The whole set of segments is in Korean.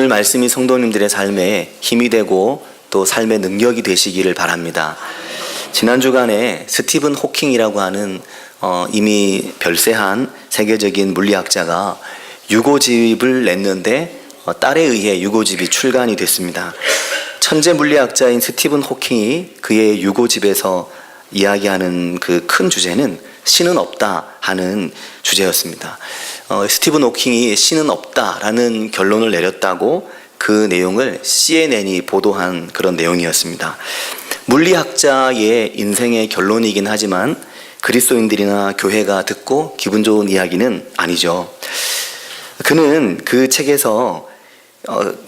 말씀이 성도님들의 삶에 힘이 되고 또 삶의 능력이 되시기를 바랍니다. 지난 주간에 스티븐 호킹이라고 하는 이미 별세한 세계적인 물리학자가 유고집을 냈는데 딸에 의해 유고집이 출간이 됐습니다. 천재 물리학자인 스티븐 호킹이 그의 유고집에서 이야기하는 그 큰 주제는 신은 없다 하는 주제였습니다. 스티븐 호킹이 신은 없다라는 결론을 내렸다고 그 내용을 CNN이 보도한 그런 내용이었습니다. 물리학자의 인생의 결론이긴 하지만 그리스도인들이나 교회가 듣고 기분 좋은 이야기는 아니죠. 그는 그 책에서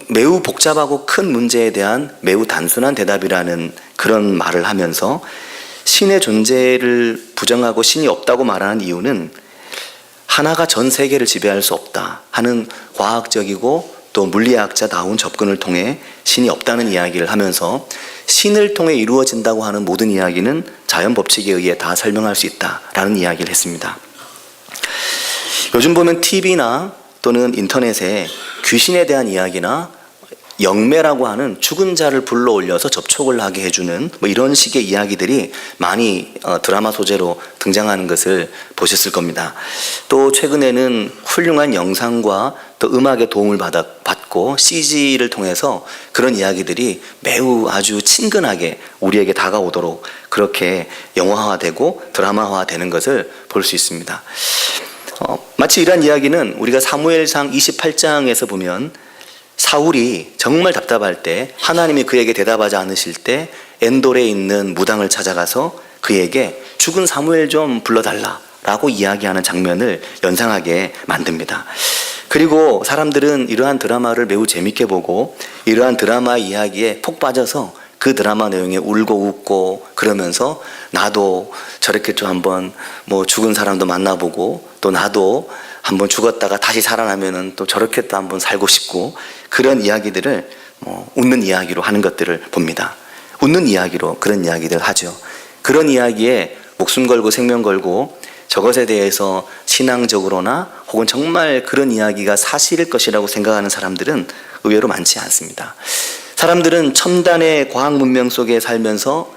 매우 복잡하고 큰 문제에 대한 매우 단순한 대답이라는 그런 말을 하면서 신의 존재를 부정하고 신이 없다고 말하는 이유는 하나가 전 세계를 지배할 수 없다 하는 과학적이고 또 물리학자다운 접근을 통해 신이 없다는 이야기를 하면서 신을 통해 이루어진다고 하는 모든 이야기는 자연 법칙에 의해 다 설명할 수 있다라는 이야기를 했습니다. 요즘 보면 TV나 또는 인터넷에 귀신에 대한 이야기나 영매라고 하는 죽은 자를 불러올려서 접촉을 하게 해주는 이런 식의 이야기들이 많이 드라마 소재로 등장하는 것을 보셨을 겁니다. 또 최근에는 훌륭한 영상과 또 음악의 도움을 받고 CG를 통해서 그런 이야기들이 매우 아주 친근하게 우리에게 다가오도록 그렇게 영화화되고 드라마화되는 것을 볼 수 있습니다. 마치 이러한 이야기는 우리가 사무엘상 28장에서 보면 사울이 정말 답답할 때 하나님이 그에게 대답하지 않으실 때 엔돌에 있는 무당을 찾아가서 그에게 죽은 사무엘 좀 불러달라라고 이야기하는 장면을 연상하게 만듭니다. 그리고 사람들은 이러한 드라마를 매우 재밌게 보고 이러한 드라마 이야기에 푹 빠져서 그 드라마 내용에 울고 웃고 그러면서 나도 저렇게 좀 한번 죽은 사람도 만나보고 또 나도 한번 죽었다가 다시 살아나면은 또 저렇게 또 한번 살고 싶고 그런 이야기들을 웃는 이야기로 하는 것들을 봅니다. 웃는 이야기로 그런 이야기들 하죠. 그런 이야기에 목숨 걸고 생명 걸고 저것에 대해서 신앙적으로나 혹은 정말 그런 이야기가 사실일 것이라고 생각하는 사람들은 의외로 많지 않습니다. 사람들은 첨단의 과학 문명 속에 살면서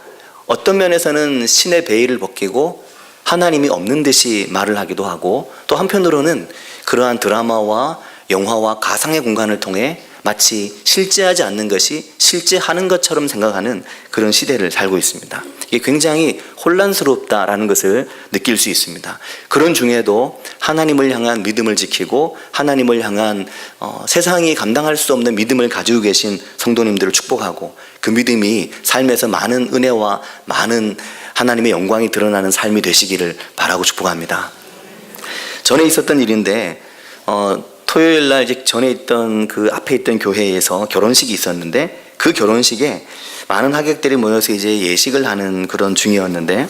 어떤 면에서는 신의 베일을 벗기고 하나님이 없는 듯이 말을 하기도 하고 또 한편으로는 그러한 드라마와 영화와 가상의 공간을 통해 마치 실제하지 않는 것이 실제하는 것처럼 생각하는 그런 시대를 살고 있습니다. 이게 굉장히 혼란스럽다라는 것을 느낄 수 있습니다. 그런 중에도 하나님을 향한 믿음을 지키고 하나님을 향한 세상이 감당할 수 없는 믿음을 가지고 계신 성도님들을 축복하고 그 믿음이 삶에서 많은 은혜와 많은 하나님의 영광이 드러나는 삶이 되시기를 바라고 축복합니다. 전에 있었던 일인데 토요일 날 이제 전에 있던 그 앞에 있던 교회에서 결혼식이 있었는데 그 결혼식에 많은 하객들이 모여서 이제 예식을 하는 그런 중이었는데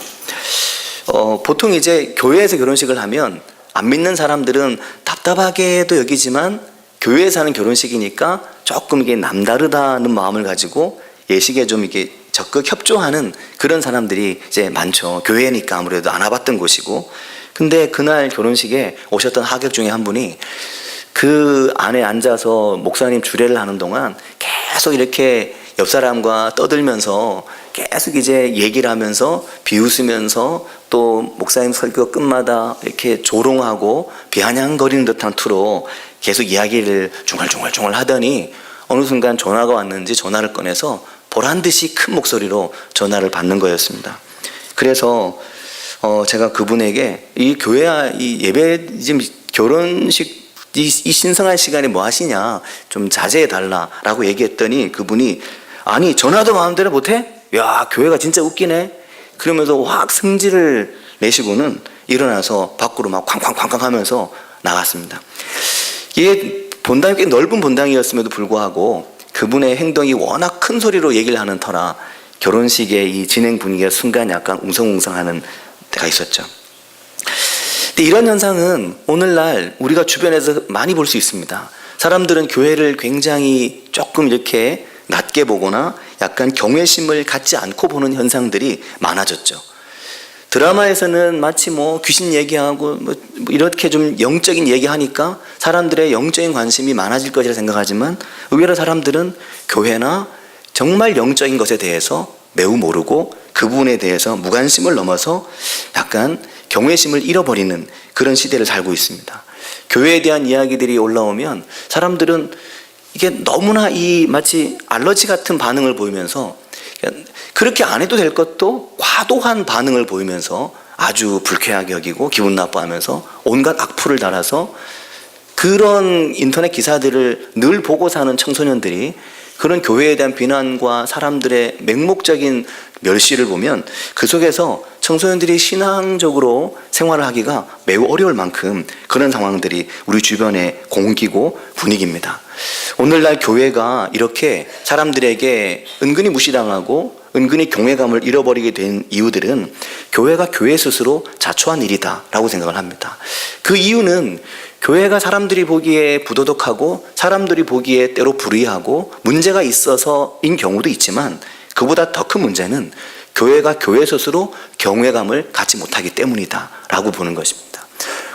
보통 이제 교회에서 결혼식을 하면 안 믿는 사람들은 답답하게도 여기지만 교회에서 하는 결혼식이니까 조금 이게 남다르다는 마음을 가지고 예식에 좀 이게 적극 협조하는 그런 사람들이 이제 많죠. 교회니까 아무래도 안 와봤던 곳이고. 근데 그날 결혼식에 오셨던 하객 중에 한 분이 그 안에 앉아서 목사님 주례를 하는 동안 계속 이렇게 옆 사람과 떠들면서 계속 이제 얘기를 하면서 비웃으면서 또 목사님 설교 끝마다 이렇게 조롱하고 비아냥거리는 듯한 투로 계속 이야기를 중얼중얼 하더니 어느 순간 전화가 왔는지 전화를 꺼내서 보란듯이 큰 목소리로 전화를 받는 거였습니다. 그래서 제가 그분에게 이 교회야 이 예배 지금 결혼식 이 신성한 시간에 뭐 하시냐 좀 자제해 달라라고 얘기했더니 그분이 아니 전화도 마음대로 못해? 야 교회가 진짜 웃기네. 그러면서 확 승질을 내시고는 일어나서 밖으로 막 쾅쾅쾅쾅 하면서 나갔습니다. 이게 본당이 꽤 넓은 본당이었음에도 불구하고 그분의 행동이 워낙 큰 소리로 얘기를 하는 터라 결혼식의 이 진행 분위기가 순간 약간 웅성웅성하는 때가 있었죠. 근데 이런 현상은 오늘날 우리가 주변에서 많이 볼 수 있습니다. 사람들은 교회를 굉장히 조금 이렇게 낮게 보거나 약간 경외심을 갖지 않고 보는 현상들이 많아졌죠. 드라마에서는 마치 뭐 귀신 얘기하고 뭐 이렇게 좀 영적인 얘기하니까 사람들의 영적인 관심이 많아질 것이라 생각하지만 의외로 사람들은 교회나 정말 영적인 것에 대해서 매우 모르고 그 부분에 대해서 무관심을 넘어서 약간 경외심을 잃어버리는 그런 시대를 살고 있습니다. 교회에 대한 이야기들이 올라오면 사람들은 이게 너무나 마치 알러지 같은 반응을 보이면서 그렇게 안 해도 될 것도 과도한 반응을 보이면서 아주 불쾌하게 여기고 기분 나빠하면서 온갖 악플을 달아서 그런 인터넷 기사들을 늘 보고 사는 청소년들이 그런 교회에 대한 비난과 사람들의 맹목적인 멸시를 보면 그 속에서 청소년들이 신앙적으로 생활을 하기가 매우 어려울 만큼 그런 상황들이 우리 주변에 공기고 분위기입니다. 오늘날 교회가 이렇게 사람들에게 은근히 무시당하고 은근히 경외감을 잃어버리게 된 이유들은 교회가 교회 스스로 자초한 일이다라고 생각을 합니다. 그 이유는 교회가 사람들이 보기에 부도덕하고 사람들이 보기에 때로 불의하고 문제가 있어서인 경우도 있지만 그보다 더 큰 문제는 교회가 교회 스스로 경외감을 갖지 못하기 때문이다라고 보는 것입니다.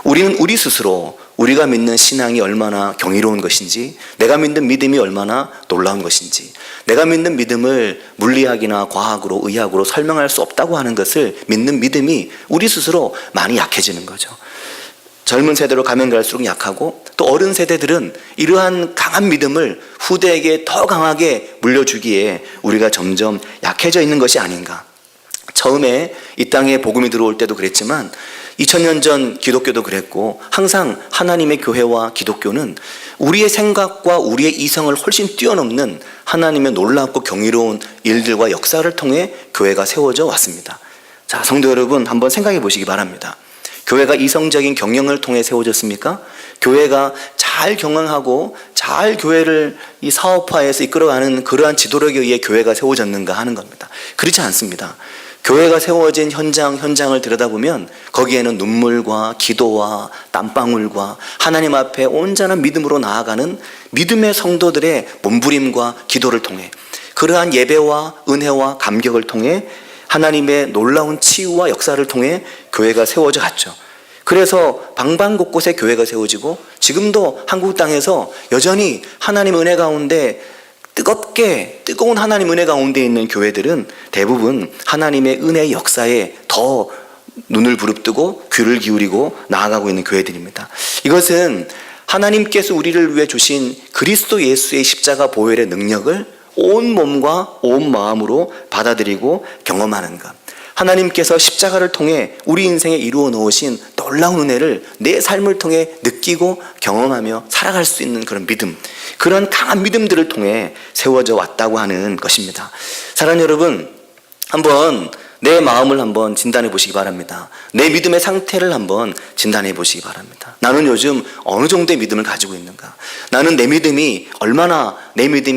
우리는 우리 스스로 우리가 믿는 신앙이 얼마나 경이로운 것인지, 내가 믿는 믿음이 얼마나 놀라운 것인지, 내가 믿는 믿음을 물리학이나 과학으로 의학으로 설명할 수 없다고 하는 것을 믿는 믿음이 우리 스스로 많이 약해지는 거죠. 젊은 세대로 가면 갈수록 약하고 또 어른 세대들은 이러한 강한 믿음을 후대에게 더 강하게 물려주기에 우리가 점점 약해져 있는 것이 아닌가. 처음에 이 땅에 복음이 들어올 때도 그랬지만 2000년 전 기독교도 그랬고 항상 하나님의 교회와 기독교는 우리의 생각과 우리의 이성을 훨씬 뛰어넘는 하나님의 놀랍고 경이로운 일들과 역사를 통해 교회가 세워져 왔습니다. 자, 성도 여러분 한번 생각해 보시기 바랍니다. 교회가 이성적인 경영을 통해 세워졌습니까? 교회가 잘 경영하고 잘 교회를 이 사업화해서 이끌어가는 그러한 지도력에 의해 교회가 세워졌는가 하는 겁니다. 그렇지 않습니다. 교회가 세워진 현장을 들여다보면 거기에는 눈물과 기도와 땀방울과 하나님 앞에 온전한 믿음으로 나아가는 믿음의 성도들의 몸부림과 기도를 통해 그러한 예배와 은혜와 감격을 통해 하나님의 놀라운 치유와 역사를 통해 교회가 세워져 갔죠. 그래서 방방곳곳에 교회가 세워지고 지금도 한국 땅에서 여전히 하나님 은혜 가운데 뜨거운 하나님 은혜 가운데 있는 교회들은 대부분 하나님의 은혜의 역사에 더 눈을 부릅뜨고 귀를 기울이고 나아가고 있는 교회들입니다. 이것은 하나님께서 우리를 위해 주신 그리스도 예수의 십자가 보혈의 능력을 온 몸과 온 마음으로 받아들이고 경험하는 것. 하나님께서 십자가를 통해 우리 인생에 이루어 놓으신 놀라운 은혜를 내 삶을 통해 느끼고 경험하며 살아갈 수 있는 그런 믿음, 그런 강한 믿음들을 통해 세워져 왔다고 하는 것입니다. 사랑하는 여러분, 한번 내 마음을 한번 진단해 보시기 바랍니다. 내 믿음의 상태를 한번 진단해 보시기 바랍니다. 나는 요즘 어느 정도의 믿음을 가지고 있는가? 나는 내 믿음이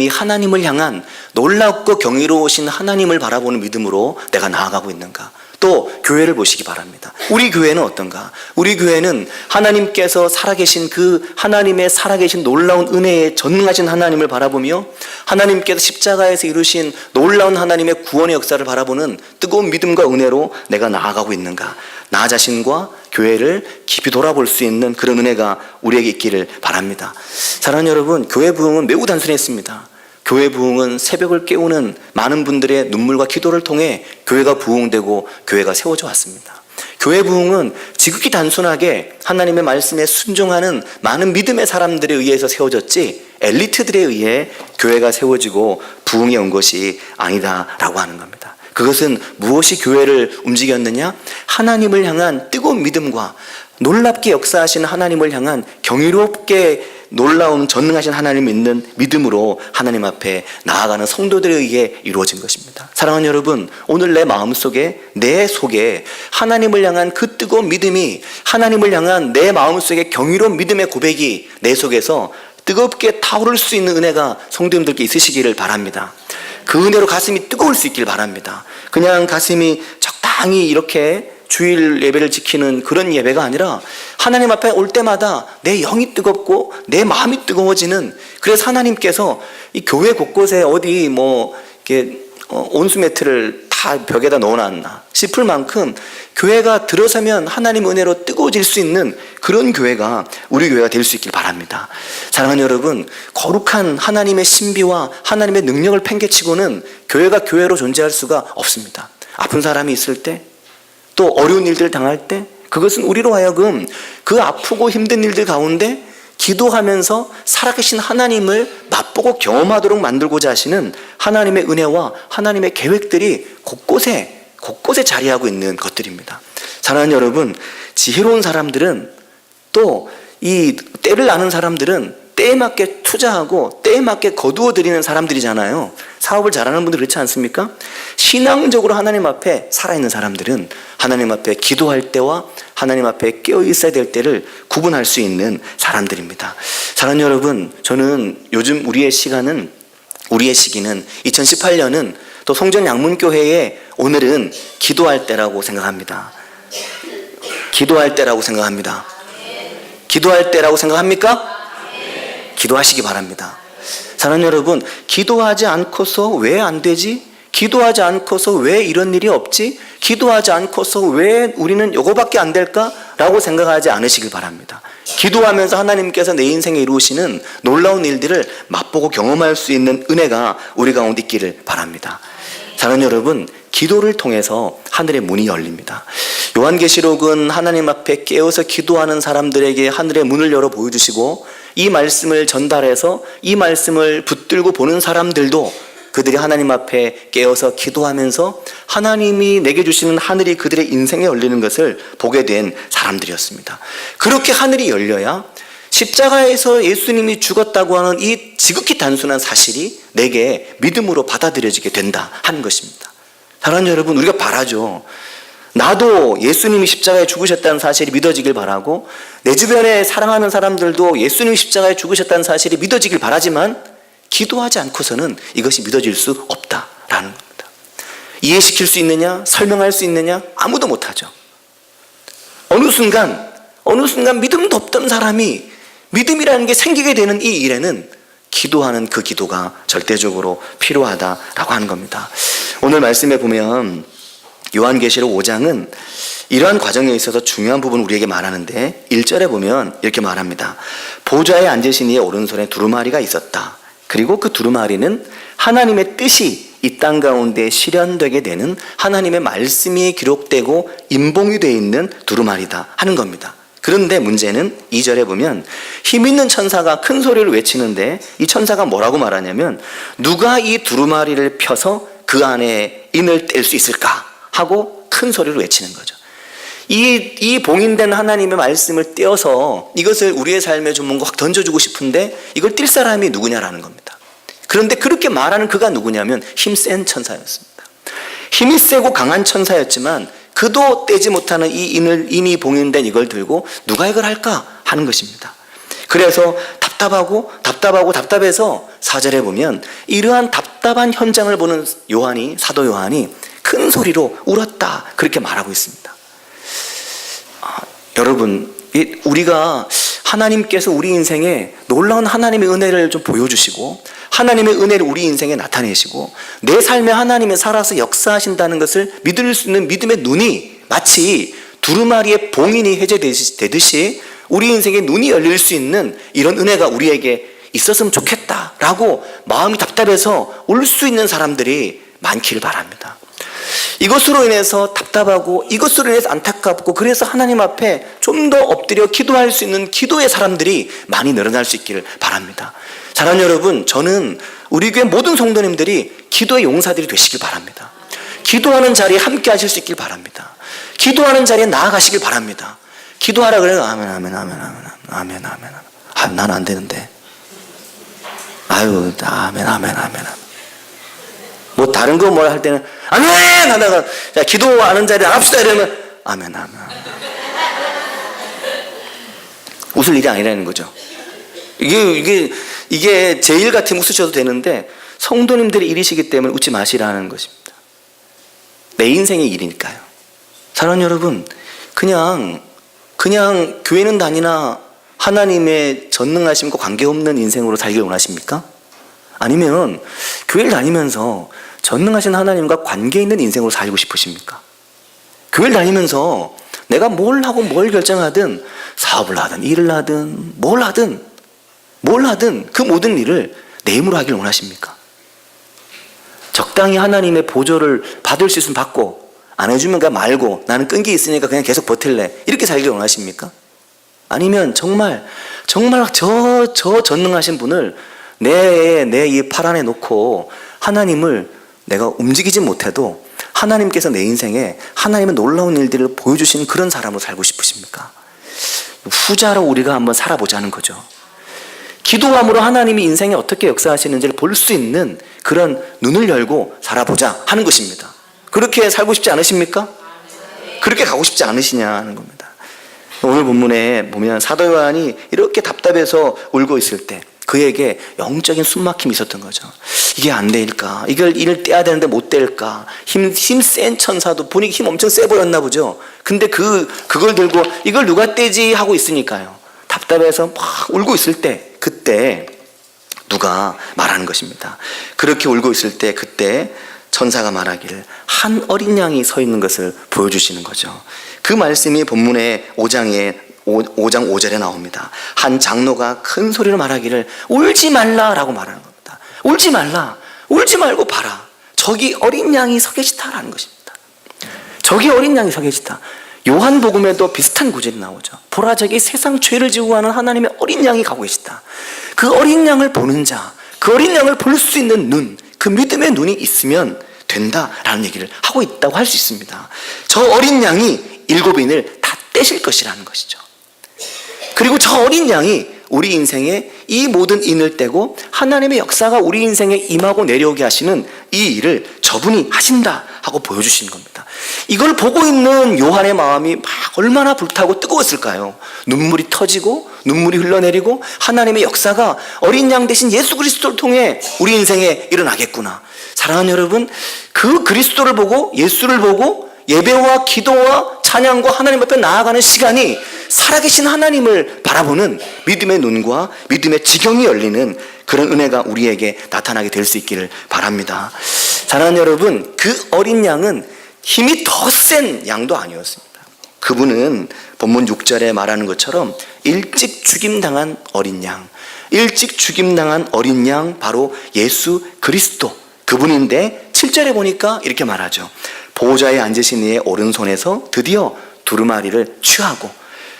하나님을 향한 놀랍고 경이로우신 하나님을 바라보는 믿음으로 내가 나아가고 있는가? 또 교회를 보시기 바랍니다. 우리 교회는 어떤가? 우리 교회는 하나님께서 살아계신 그 하나님의 살아계신 놀라운 은혜에 전능하신 하나님을 바라보며 하나님께서 십자가에서 이루신 놀라운 하나님의 구원의 역사를 바라보는 뜨거운 믿음과 은혜로 내가 나아가고 있는가? 나 자신과 교회를 깊이 돌아볼 수 있는 그런 은혜가 우리에게 있기를 바랍니다. 사랑하는 여러분, 교회 부흥은 매우 단순했습니다. 교회 부흥은 새벽을 깨우는 많은 분들의 눈물과 기도를 통해 교회가 부흥되고 교회가 세워져 왔습니다. 교회 부흥은 지극히 단순하게 하나님의 말씀에 순종하는 많은 믿음의 사람들에 의해서 세워졌지 엘리트들에 의해 교회가 세워지고 부흥이 온 것이 아니다라고 하는 겁니다. 그것은 무엇이 교회를 움직였느냐? 하나님을 향한 뜨거운 믿음과 놀랍게 역사하시는 하나님을 향한 경이롭게 놀라운 전능하신 하나님을 믿는 믿음으로 하나님 앞에 나아가는 성도들에 의해 이루어진 것입니다. 사랑하는 여러분, 오늘 내 마음속에 내 속에 하나님을 향한 그 뜨거운 믿음이, 하나님을 향한 내 마음속에 경이로운 믿음의 고백이 내 속에서 뜨겁게 타오를 수 있는 은혜가 성도님들께 있으시기를 바랍니다. 그 은혜로 가슴이 뜨거울 수 있길 바랍니다. 그냥 가슴이 적당히 이렇게 주일 예배를 지키는 그런 예배가 아니라 하나님 앞에 올 때마다 내 영이 뜨겁고 내 마음이 뜨거워지는, 그래서 하나님께서 이 교회 곳곳에 어디 이렇게 온수 매트를 다 다 벽에다 넣어놨나 싶을 만큼 교회가 들어서면 하나님 은혜로 뜨거워질 수 있는 그런 교회가 우리 교회가 될 수 있길 바랍니다. 사랑하는 여러분, 거룩한 하나님의 신비와 하나님의 능력을 팽개치고는 교회가 교회로 존재할 수가 없습니다. 아픈 사람이 있을 때, 또 어려운 일들을 당할 때, 그것은 우리로 하여금 그 아프고 힘든 일들 가운데 기도하면서 살아계신 하나님을 맛보고 경험하도록 만들고자 하시는 하나님의 은혜와 하나님의 계획들이 곳곳에 자리하고 있는 것들입니다. 사랑하는 여러분, 지혜로운 사람들은, 또 이 때를 아는 사람들은 때에 맞게 투자하고 때에 맞게 거두어들이는 사람들이잖아요. 사업을 잘하는 분들 그렇지 않습니까? 신앙적으로 하나님 앞에 살아있는 사람들은 하나님 앞에 기도할 때와 하나님 앞에 깨어있어야 될 때를 구분할 수 있는 사람들입니다. 사랑하는 여러분, 저는 요즘 우리의 시기는 2018년은 또 송전양문교회의 오늘은 기도할 때라고 생각합니다. 기도할 때라고 생각합니다. 기도할 때라고 생각합니까? 기도하시기 바랍니다. 사랑하는 여러분, 기도하지 않고서 왜 안 되지? 기도하지 않고서 왜 이런 일이 없지? 기도하지 않고서 왜 우리는 이거밖에 안 될까? 라고 생각하지 않으시길 바랍니다. 기도하면서 하나님께서 내 인생에 이루시는 놀라운 일들을 맛보고 경험할 수 있는 은혜가 우리 가운데 있기를 바랍니다. 사랑하는 여러분, 기도를 통해서 하늘의 문이 열립니다. 요한계시록은 하나님 앞에 깨어서 기도하는 사람들에게 하늘의 문을 열어 보여주시고, 이 말씀을 전달해서 이 말씀을 붙들고 보는 사람들도 그들이 하나님 앞에 깨어서 기도하면서 하나님이 내게 주시는 하늘이 그들의 인생에 열리는 것을 보게 된 사람들이었습니다. 그렇게 하늘이 열려야 십자가에서 예수님이 죽었다고 하는 이 지극히 단순한 사실이 내게 믿음으로 받아들여지게 된다 하는 것입니다. 사랑하는 여러분, 우리가 바라죠. 나도 예수님이 십자가에 죽으셨다는 사실이 믿어지길 바라고, 내 주변에 사랑하는 사람들도 예수님이 십자가에 죽으셨다는 사실이 믿어지길 바라지만 기도하지 않고서는 이것이 믿어질 수 없다라는 겁니다. 이해시킬 수 있느냐? 설명할 수 있느냐? 아무도 못하죠. 어느 순간 믿음도 없던 사람이 믿음이라는 게 생기게 되는 이 일에는 기도하는 그 기도가 절대적으로 필요하다라고 하는 겁니다. 오늘 말씀에 보면 요한계시록 5장은 이러한 과정에 있어서 중요한 부분을 우리에게 말하는데, 1절에 보면 이렇게 말합니다. 보좌에 앉으신 이의 오른손에 두루마리가 있었다. 그리고 그 두루마리는 하나님의 뜻이 이 땅 가운데 실현되게 되는 하나님의 말씀이 기록되고 임봉이 되어 있는 두루마리다 하는 겁니다. 그런데 문제는 2절에 보면 힘 있는 천사가 큰 소리를 외치는데, 이 천사가 뭐라고 말하냐면, 누가 이 두루마리를 펴서 그 안에 인을 뗄 수 있을까 하고 큰 소리로 외치는 거죠. 이 봉인된 하나님의 말씀을 떼어서 이것을 우리의 삶에 좀 뭔가 확 던져주고 싶은데 이걸 뗄 사람이 누구냐라는 겁니다. 그런데 그렇게 말하는 그가 누구냐면 힘센 천사였습니다. 힘이 세고 강한 천사였지만 그도 떼지 못하는 이 인이 봉인된 이걸 들고 누가 이걸 할까 하는 것입니다. 그래서 답답해서 4절에 보면 이러한 답답한 현장을 보는 사도 요한이 큰 소리로 울었다, 그렇게 말하고 있습니다. 여러분, 우리가 하나님께서 우리 인생에 놀라운 하나님의 은혜를 좀 보여주시고 하나님의 은혜를 우리 인생에 나타내시고 내 삶에 하나님이 살아서 역사하신다는 것을 믿을 수 있는 믿음의 눈이 마치 두루마리의 봉인이 해제되듯이 우리 인생에 눈이 열릴 수 있는 이런 은혜가 우리에게 있었으면 좋겠다라고 마음이 답답해서 울 수 있는 사람들이 많기를 바랍니다. 이것으로 인해서 답답하고 이것으로 인해서 안타깝고 그래서 하나님 앞에 좀 더 엎드려 기도할 수 있는 기도의 사람들이 많이 늘어날 수 있기를 바랍니다. 사랑하는 여러분, 저는 우리 교회 모든 성도님들이 기도의 용사들이 되시길 바랍니다. 기도하는 자리에 함께 하실 수 있길 바랍니다. 기도하는 자리에 나아가시길 바랍니다. 기도하라 그래요. 아멘. 난 안 되는데. 아멘. 뭐 다른 거 뭘 할 때는 아멘 하다가 자, 기도하는 자리에 나갑시다 이러면 아멘. 웃을 일이 아니라는 거죠. 이게 제 일 같으면 웃으셔도 되는데 성도님들의 일이시기 때문에 웃지 마시라는 것입니다. 내 인생의 일이니까요. 사랑하는 여러분, 그냥 교회는 다니나 하나님의 전능하심과 관계없는 인생으로 살길 원하십니까? 아니면 교회를 다니면서 전능하신 하나님과 관계 있는 인생으로 살고 싶으십니까? 교회를 다니면서 내가 뭘 하고 뭘 결정하든, 사업을 하든 일을 하든 뭘 하든 그 모든 일을 내 힘으로 하길 원하십니까? 적당히 하나님의 보조를 받을 수 있으면 받고, 안 해주면 그냥 말고 나는 끈기 있으니까 그냥 계속 버틸래, 이렇게 살길 원하십니까? 아니면 정말 저 전능하신 분을 내 이 팔 안에 놓고 하나님을 내가 움직이지 못해도 하나님께서 내 인생에 하나님의 놀라운 일들을 보여주시는 그런 사람으로 살고 싶으십니까? 후자로 우리가 한번 살아보자는 거죠. 기도함으로 하나님이 인생에 어떻게 역사하시는지를 볼 수 있는 그런 눈을 열고 살아보자 하는 것입니다. 그렇게 살고 싶지 않으십니까? 그렇게 가고 싶지 않으시냐 하는 겁니다. 오늘 본문에 보면 사도 요한이 이렇게 답답해서 울고 있을 때 그에게 영적인 숨막힘이 있었던 거죠. 이게 안 될까? 일을 떼야 되는데 못 뗄까? 힘 센 천사도 보니 힘 엄청 세 보였나 보죠. 근데 그걸 들고 이걸 누가 떼지 하고 있으니까요. 답답해서 막 울고 있을 때, 그때 누가 말하는 것입니다. 그렇게 울고 있을 때 그때 천사가 말하기를 한 어린 양이 서 있는 것을 보여주시는 거죠. 그 말씀이 본문의 5장 5절에 나옵니다. 한 장로가 큰 소리로 말하기를 울지 말라라고 말하는 겁니다. 울지 말라, 울지 말고 봐라, 저기 어린 양이 서 계시다라는 것입니다. 저기 어린 양이 서 계시다. 요한복음에도 비슷한 구절이 나오죠. 보라, 저기 세상 죄를 지고 가는 하나님의 어린 양이 가고 계시다. 그 어린 양을 보는 자, 그 어린 양을 볼 수 있는 눈, 그 믿음의 눈이 있으면 된다라는 얘기를 하고 있다고 할 수 있습니다. 저 어린 양이 7인을 다 떼실 것이라는 것이죠. 그리고 저 어린 양이 우리 인생에 이 모든 인을 떼고 하나님의 역사가 우리 인생에 임하고 내려오게 하시는 이 일을 저분이 하신다 하고 보여주시는 겁니다. 이걸 보고 있는 요한의 마음이 막 얼마나 불타고 뜨거웠을까요? 눈물이 터지고 눈물이 흘러내리고 하나님의 역사가 어린 양 대신 예수 그리스도를 통해 우리 인생에 일어나겠구나. 사랑하는 여러분, 그 그리스도를 보고 예수를 보고 예배와 기도와 찬양과 하나님 앞에 나아가는 시간이 살아계신 하나님을 바라보는 믿음의 눈과 믿음의 지경이 열리는 그런 은혜가 우리에게 나타나게 될 수 있기를 바랍니다. 사랑하는 여러분, 그 어린 양은 힘이 더 센 양도 아니었습니다. 그분은 본문 6절에 말하는 것처럼 일찍 죽임당한 어린 양, 일찍 죽임당한 어린 양, 바로 예수 그리스도 그분인데 7절에 보니까 이렇게 말하죠. 보호자에 앉으신 이의 오른손에서 드디어 두루마리를 취하고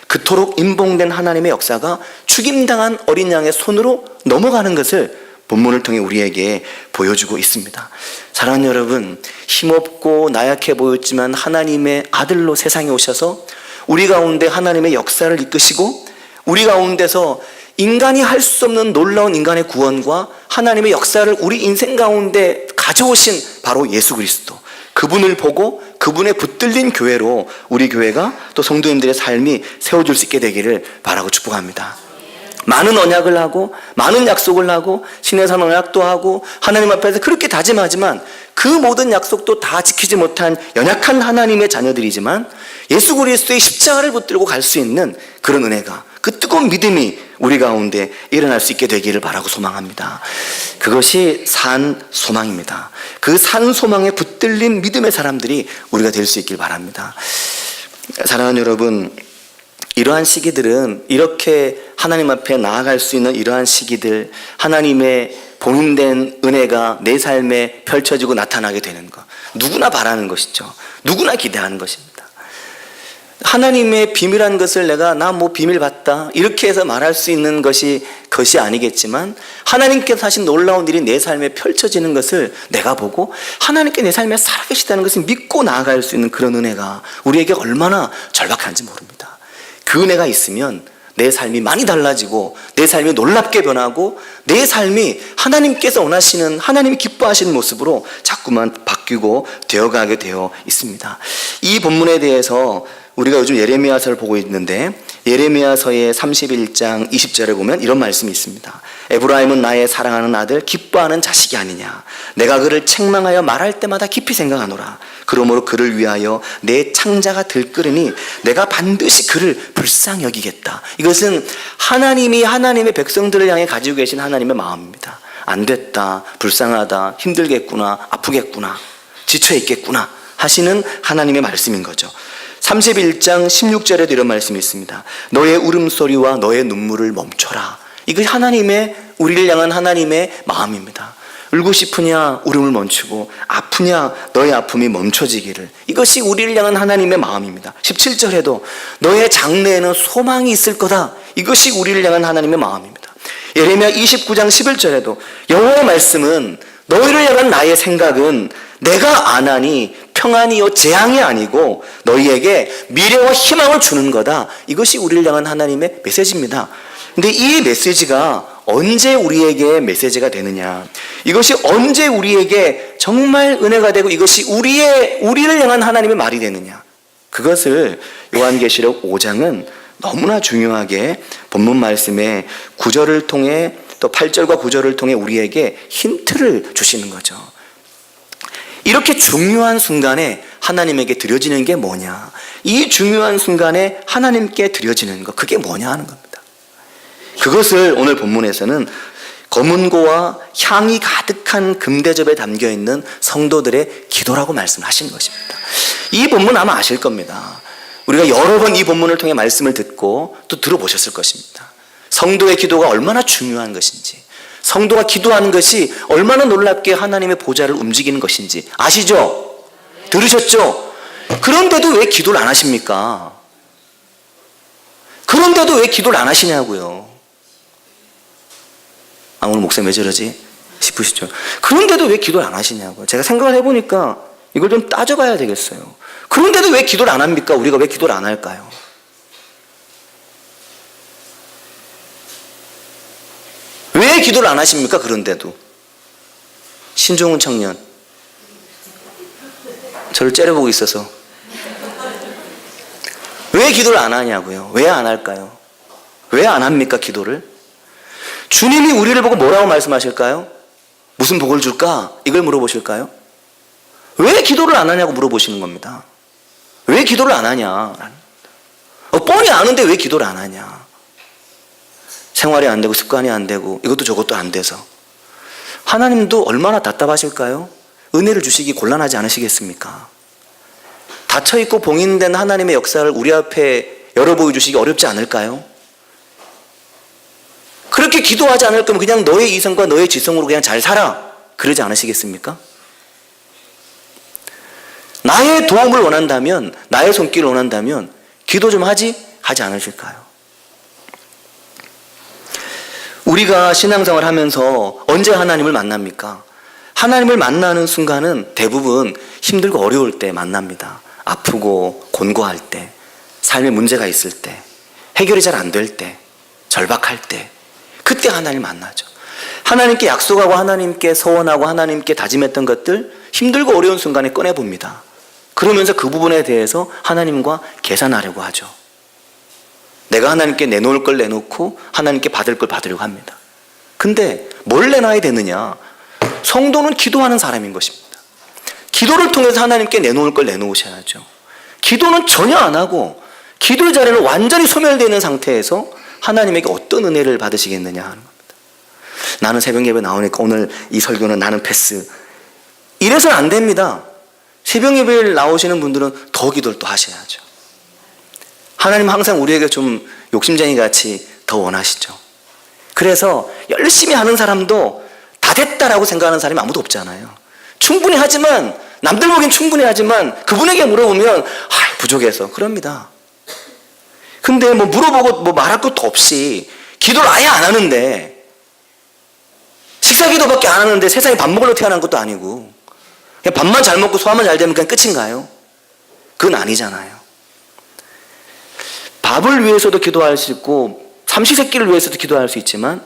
그토록 임봉된 하나님의 역사가 죽임당한 어린 양의 손으로 넘어가는 것을 본문을 통해 우리에게 보여주고 있습니다. 사랑하는 여러분, 힘없고 나약해 보였지만 하나님의 아들로 세상에 오셔서 우리 가운데 하나님의 역사를 이끄시고 우리 가운데서 인간이 할 수 없는 놀라운 인간의 구원과 하나님의 역사를 우리 인생 가운데 가져오신 바로 예수 그리스도, 그분을 보고 그분의 붙들린 교회로 우리 교회가 또 성도님들의 삶이 세워질 수 있게 되기를 바라고 축복합니다. 많은 언약을 하고 많은 약속을 하고 신의 산 언약도 하고 하나님 앞에서 그렇게 다짐하지만 그 모든 약속도 다 지키지 못한 연약한 하나님의 자녀들이지만 예수 그리스도의 십자가를 붙들고 갈 수 있는 그런 은혜가, 그 뜨거운 믿음이 우리 가운데 일어날 수 있게 되기를 바라고 소망합니다. 그것이 산 소망입니다. 그 산 소망에 붙들린 믿음의 사람들이 우리가 될 수 있길 바랍니다. 사랑하는 여러분, 이러한 시기들은, 이렇게 하나님 앞에 나아갈 수 있는 이러한 시기들, 하나님의 봉인된 은혜가 내 삶에 펼쳐지고 나타나게 되는 것, 누구나 바라는 것이죠. 누구나 기대하는 것입니다. 하나님의 비밀한 것을 내가 나 뭐 비밀 봤다 이렇게 해서 말할 수 있는 것이 아니겠지만, 하나님께서 하신 놀라운 일이 내 삶에 펼쳐지는 것을 내가 보고 하나님께 내 삶에 살아계시다는 것을 믿고 나아갈 수 있는 그런 은혜가 우리에게 얼마나 절박한지 모릅니다. 그 은혜가 있으면 내 삶이 많이 달라지고 내 삶이 놀랍게 변하고 내 삶이 하나님께서 원하시는, 하나님이 기뻐하시는 모습으로 자꾸만 바뀌고 되어가게 되어 있습니다. 이 본문에 대해서 우리가 요즘 예레미야서를 보고 있는데, 예레미야서의 31장 20절에 보면 이런 말씀이 있습니다. 에브라임은 나의 사랑하는 아들, 기뻐하는 자식이 아니냐. 내가 그를 책망하여 말할 때마다 깊이 생각하노라. 그러므로 그를 위하여 내 창자가 들끓으니 내가 반드시 그를 불쌍히 여기겠다. 이것은 하나님이 하나님의 백성들을 향해 가지고 계신 하나님의 마음입니다. 안 됐다, 불쌍하다, 힘들겠구나, 아프겠구나, 지쳐 있겠구나 하시는 하나님의 말씀인 거죠. 31장 16절에도 이런 말씀이 있습니다. 너의 울음소리와 너의 눈물을 멈춰라. 이거 하나님의, 우리를 향한 하나님의 마음입니다. 울고 싶으냐 울음을 멈추고, 아프냐 너의 아픔이 멈춰지기를. 이것이 우리를 향한 하나님의 마음입니다. 17절에도 너의 장래에는 소망이 있을 거다. 이것이 우리를 향한 하나님의 마음입니다. 예레미야 29장 11절에도 여호와의 말씀은 너희를 향한 나의 생각은 내가 안 하니 평안이요 재앙이 아니고 너희에게 미래와 희망을 주는 거다. 이것이 우리를 향한 하나님의 메시지입니다. 근데 이 메시지가 언제 우리에게 메시지가 되느냐, 이것이 언제 우리에게 정말 은혜가 되고 이것이 우리를 향한 하나님의 말이 되느냐, 그것을 요한계시록 5장은 너무나 중요하게 본문 말씀의 9절을 통해, 또 8절과 9절을 통해 우리에게 힌트를 주시는 거죠. 이렇게 중요한 순간에 하나님에게 드려지는 게 뭐냐, 이 중요한 순간에 하나님께 드려지는 것, 그게 뭐냐 하는 겁니다. 그것을 오늘 본문에서는 검은고와 향이 가득한 금대접에 담겨있는 성도들의 기도라고 말씀을 하신 것입니다. 이 본문 아마 아실 겁니다. 우리가 여러 번 이 본문을 통해 말씀을 듣고 또 들어보셨을 것입니다. 성도의 기도가 얼마나 중요한 것인지, 성도가 기도하는 것이 얼마나 놀랍게 하나님의 보좌를 움직이는 것인지 아시죠? 들으셨죠? 그런데도 왜 기도를 안 하십니까? 그런데도 왜 기도를 안 하시냐고요. 오늘 목사님 왜 저러지? 싶으시죠? 그런데도 왜 기도를 안 하시냐고요. 제가 생각을 해보니까 이걸 좀 따져봐야 되겠어요. 그런데도 왜 기도를 안 합니까? 우리가 왜 기도를 안 할까요? 왜 기도를 안 하십니까? 그런데도. 신종훈 청년, 저를 째려보고 있어서 왜 기도를 안 하냐고요. 왜 안 할까요? 왜 안 합니까? 기도를. 주님이 우리를 보고 뭐라고 말씀하실까요? 무슨 복을 줄까? 이걸 물어보실까요? 왜 기도를 안 하냐고 물어보시는 겁니다. 왜 기도를 안 하냐? 뻔히 아는데 왜 기도를 안 하냐? 생활이 안 되고 습관이 안 되고 이것도 저것도 안 돼서. 하나님도 얼마나 답답하실까요? 은혜를 주시기 곤란하지 않으시겠습니까? 닫혀있고 봉인된 하나님의 역사를 우리 앞에 열어 보여주시기 어렵지 않을까요? 그렇게 기도하지 않을 거면 그냥 너의 이성과 너의 지성으로 그냥 잘 살아, 그러지 않으시겠습니까? 나의 도움을 원한다면, 나의 손길을 원한다면 기도 좀 하지 않으실까요? 우리가 신앙생활을 하면서 언제 하나님을 만납니까? 하나님을 만나는 순간은 대부분 힘들고 어려울 때 만납니다. 아프고 곤고할 때, 삶에 문제가 있을 때, 해결이 잘 안 될 때, 절박할 때, 그때 하나님을 만나죠. 하나님께 약속하고 하나님께 서원하고 하나님께 다짐했던 것들 힘들고 어려운 순간에 꺼내봅니다. 그러면서 그 부분에 대해서 하나님과 계산하려고 하죠. 내가 하나님께 내놓을 걸 내놓고 하나님께 받을 걸 받으려고 합니다. 근데 뭘 내놔야 되느냐? 성도는 기도하는 사람인 것입니다. 기도를 통해서 하나님께 내놓을 걸 내놓으셔야죠. 기도는 전혀 안 하고 기도의 자리를 완전히 소멸되어 있는 상태에서 하나님에게 어떤 은혜를 받으시겠느냐 하는 겁니다. 나는 새벽 예배 나오니까 오늘 이 설교는 나는 패스. 이래서는 안 됩니다. 새벽 예배를 나오시는 분들은 더 기도를 또 하셔야죠. 하나님 항상 우리에게 좀 욕심쟁이 같이 더 원하시죠. 그래서 열심히 하는 사람도 다 됐다라고 생각하는 사람이 아무도 없잖아요. 충분히 하지만, 남들 보기엔 충분히 하지만 그분에게 물어보면 부족해서 그럽니다. 근데 물어보고 말할 것도 없이 기도를 아예 안 하는데, 식사 기도밖에 안 하는데 세상에 밥 먹으러 태어난 것도 아니고 그냥 밥만 잘 먹고 소화만 잘 되면 그냥 끝인가요? 그건 아니잖아요. 밥을 위해서도 기도할 수 있고 삼시세끼를 위해서도 기도할 수 있지만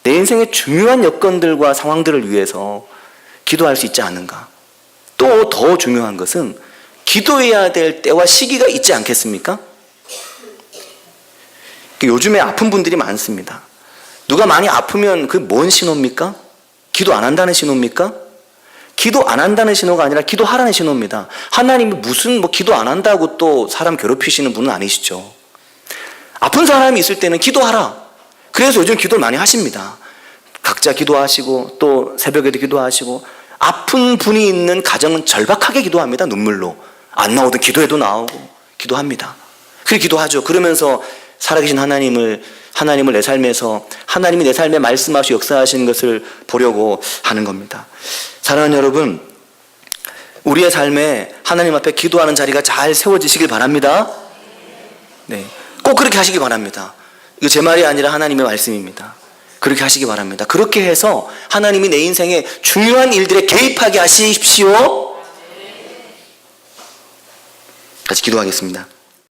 내 인생의 중요한 여건들과 상황들을 위해서 기도할 수 있지 않은가. 또 더 중요한 것은 기도해야 될 때와 시기가 있지 않겠습니까? 요즘에 아픈 분들이 많습니다. 누가 많이 아프면 그게 뭔 신호입니까? 기도 안 한다는 신호입니까? 기도 안 한다는 신호가 아니라 기도하라는 신호입니다. 하나님이 무슨 기도 안 한다고 또 사람 괴롭히시는 분은 아니시죠. 아픈 사람이 있을 때는 기도하라. 그래서 요즘 기도를 많이 하십니다. 각자 기도하시고 또 새벽에도 기도하시고 아픈 분이 있는 가정은 절박하게 기도합니다. 눈물로. 안 나오던 기도해도 나오고 기도합니다. 그렇게 기도하죠. 그러면서 살아계신 하나님을 내 삶에서 하나님이 내 삶에 말씀하시고 역사하시는 것을 보려고 하는 겁니다. 사랑하는 여러분, 우리의 삶에 하나님 앞에 기도하는 자리가 잘 세워지시길 바랍니다. 네, 꼭 그렇게 하시기 바랍니다. 이거 제 말이 아니라 하나님의 말씀입니다. 그렇게 하시기 바랍니다. 그렇게 해서 하나님이 내 인생에 중요한 일들에 개입하게 하십시오. 같이 기도하겠습니다.